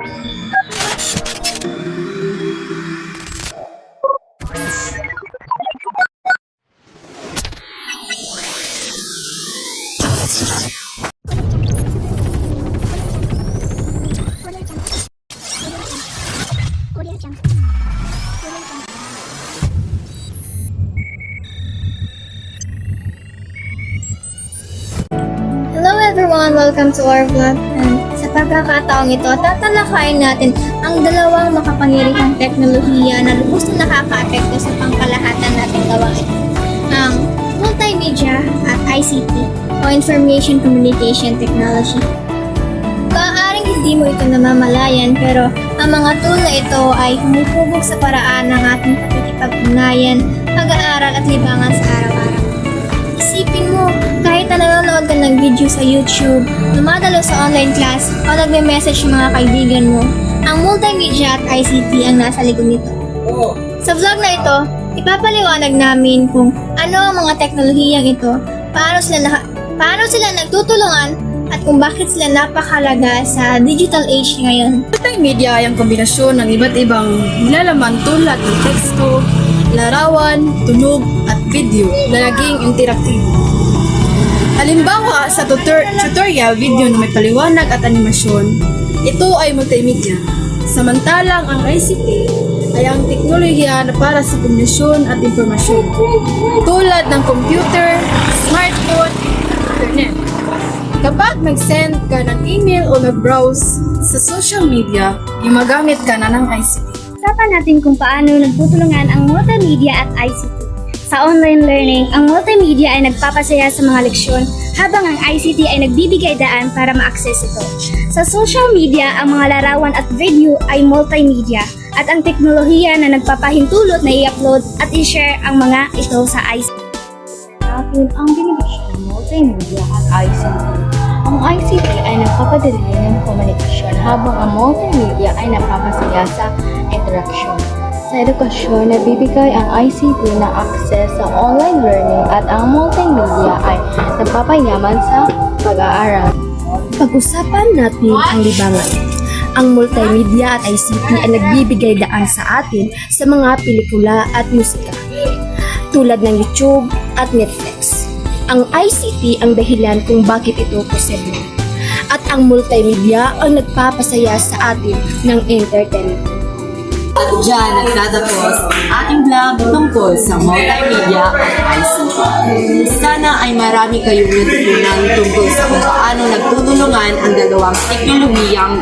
Hello everyone! Welcome to our vlog. And sa pagkakataong ito, tatalakayin natin ang dalawang makapangyarihang teknolohiya na lubos na nakaka-apekto sa pangkalahatan nating gawain. Ang multimedia at ICT o Information Communication Technology. Maaaring hindi mo ito namamalayan pero ang mga tool na ito ay humihubog sa paraan ng ating pakikipag-ugnayan, pag-aaral at libangan sa araw-araw. Isipin mo, kahit na nanonood ka ng video sa YouTube, dumadalo sa online class, o nagme-message ng mga kaibigan mo, ang multimedia at ICT ang nasa likod nito. Sa vlog na ito, ipapaliwanag namin kung ano ang mga teknolohiyang ito, paano sila nagtutulungan, at kung bakit sila napakahalaga sa digital age ngayon. Multimedia ay ang kombinasyon ng iba't ibang nilalaman tulad ng teksto, larawan, tunog, at video na naging interaktibo. Halimbawa, sa tutorial video na may paliwanag at animasyon, ito ay multimedia. Samantalang ang ICT ay ang teknolohiya na para sa komunikasyon at impormasyon, tulad ng computer, smartphone, at internet. Kapag mag-send ka ng email o nag-browse sa social media, gumagamit ka na ng ICT. Usapan natin kung paano nagtutulungan ang multimedia at ICT. Sa online learning, ang multimedia ay nagpapasaya sa mga leksyon habang ang ICT ay nagbibigay daan para ma-access ito. Sa social media, ang mga larawan at video ay multimedia at ang teknolohiya na nagpapahintulot na i-upload at i-share ang mga ito sa ICT. Natin ang benepisyo ng multimedia at ICT. Ang ICT ay nagpapadali ng komunikasyon habang ang multimedia ay napapasaya sa interaksyon. Sa edukasyon, nabibigay ang ICT na access sa online learning at ang multimedia ay nagpapayaman sa pag-aaral. Pag-usapan natin ang libangan. Ang multimedia at ICT ay nagbibigay daan sa atin sa mga pelikula at musika, tulad ng YouTube at Netflix. Ang ICT ang dahilan kung bakit ito posible. At ang multimedia ang nagpapasaya sa atin ng entertainment. At dyan nagtatapos ang ating vlog tungkol sa multimedia at ICT. Sana ay marami kayong natutunan tungkol sa kung paano nagtutulungan ang dalawang teknolohiyang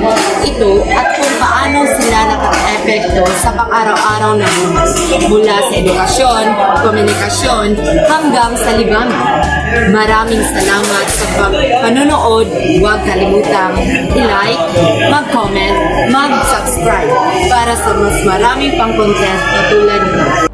ito at kung paano sila nakaka-epekto sa pang-araw-araw na buhay. Mula sa edukasyon, komunikasyon, hanggang sa libangan. Maraming salamat sa panonood. Huwag kalimutang i-like, mag-comment, mag-subscribe para sa mas maraming pang content na tulad nito.